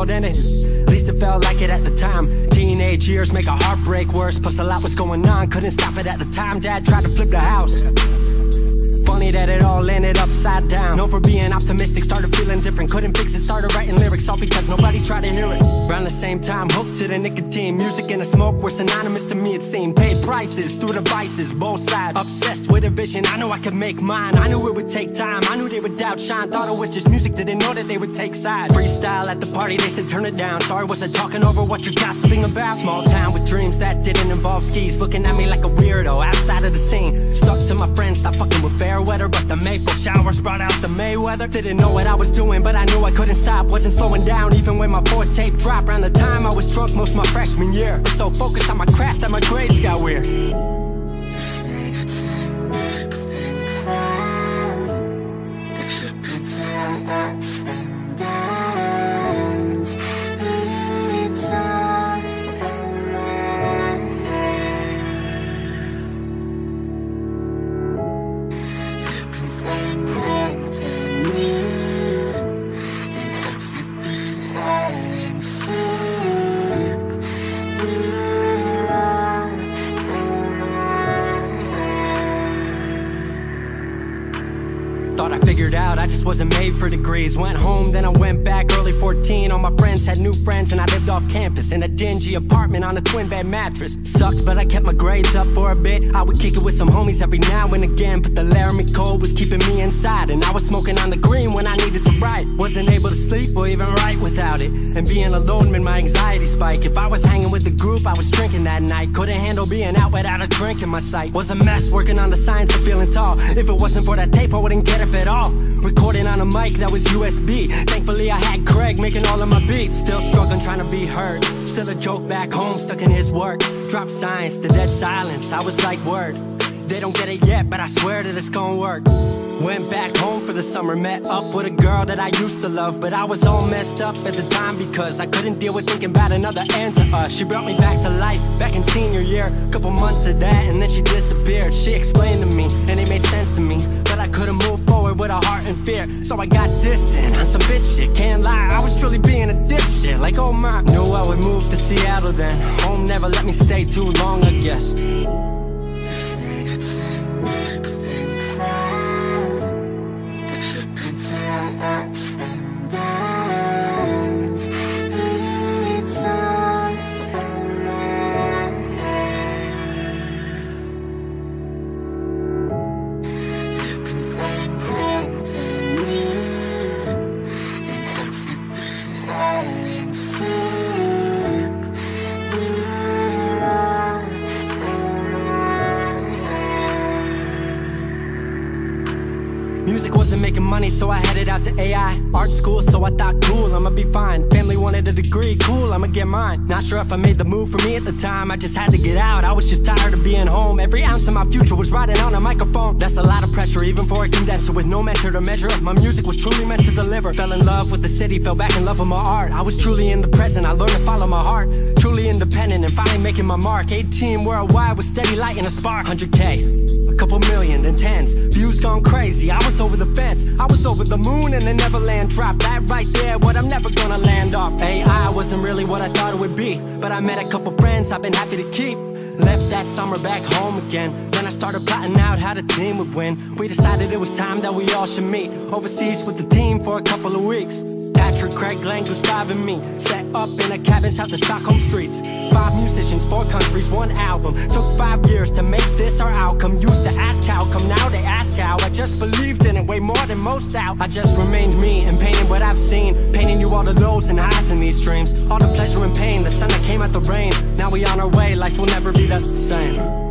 world ended. At least it felt like it at the time. Teenage years make a heartbreak worse. Plus a lot was going on, couldn't stop it at the time. Dad tried to flip the house. Funny that it all ended upside down. Known for being optimistic, started feeling different. Couldn't fix it, started writing lyrics, all because nobody tried to hear it. Around the same time, hooked to the nicotine. Music and the smoke were synonymous to me, it seemed. Paid prices through devices, both sides. Obsessed with a vision, I knew I could make mine. I knew it would take time, I knew they would outshine. Thought it was just music, didn't know that they would take sides. Freestyle at the party, they said turn it down. Sorry, was I talking over what you're gossiping about? Small town with dreams that didn't involve skis. Looking at me like a weirdo, outside of the scene. Stuck to my friends, stopped fucking with fair weather. But the Maple showers brought out the Mayweather. Didn't know what I was doing, but I knew I couldn't stop. Wasn't slowing down, even when my fourth tape dropped. Around the time I was drunk most of my freshman year. Was so focused on my craft that my grades got weird. Thought I figured out, I just wasn't made for degrees. Went home, then I went back, early 14. All my friends had new friends and I lived off campus in a dingy apartment on a twin bed mattress. Sucked, but I kept my grades up for a bit. I would kick it with some homies every now and again, but the Laramie cold was keeping me inside. And I was smoking on the green when I needed to write. Wasn't able to sleep or even write without it. And being alone made my anxiety spike. If I was hanging with the group, I was drinking that night. Couldn't handle being out without a drink in my sight. Was a mess working on the science of feeling tall. If it wasn't for that tape, I wouldn't get it at all. Recording on a mic that was USB. Thankfully I had Craig making all of my beats. Still struggling trying to be heard. Still a joke back home, stuck in his work. Dropped science to dead silence, I was like word. They don't get it yet, but I swear that it's gonna work. Went back home for the summer, met up with a girl that I used to love. But I was all messed up at the time because I couldn't deal with thinking about another end to us. She brought me back to life, back in senior year. Couple months of that and then she disappeared. She explained to me and it made sense to me, but I couldn't move forward with a heart in fear. So I got distant on some bitch shit, can't lie, I was truly being a dipshit. Like oh my, knew I would move to Seattle then. Home never let me stay too long, I guess. Music wasn't making money, so I headed out to AI art school, so I thought cool, I'ma be fine. Family wanted a degree, cool, I'ma get mine. Not sure if I made the move for me at the time, I just had to get out. I was just tired of being home. Every ounce of my future was riding on a microphone. That's a lot of pressure, even for a condenser with no mentor to measure if my music was truly meant to deliver. Fell in love with the city, fell back in love with my art. I was truly in the present, I learned to follow my heart. Truly independent and finally making my mark. 18 worldwide with steady light and a spark. 100K, a couple million, then tens. Views gone crazy, I was over the fence. I was over the moon and the Neverland drop. That right there, what I'm never gonna land off. AI wasn't really what I thought it would be, but I met a couple friends I've been happy to keep. Left that summer back home again. Then I started plotting out how the team would win. We decided it was time that we all should meet overseas with the team for a couple of weeks. Patrick, Craig, Glenn, Gustav and me set up in a cabin south of Stockholm streets. 5 musicians, 4 countries, 1 album. Took 5 years to make this our outcome. Used to ask how come, now they ask how. I just believed in it way more than most out. I just remained me and painted what I've seen. Painting you all the lows and highs in these dreams. All the pleasure and pain, the sun that came out the rain. Now we on our way, life will never be the same.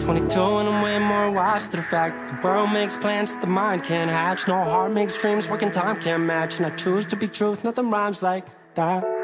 22 and I'm way more wise to the fact that the world makes plans that the mind can't hatch. No heart makes dreams, working time can't match. And I choose to be truth, nothing rhymes like that.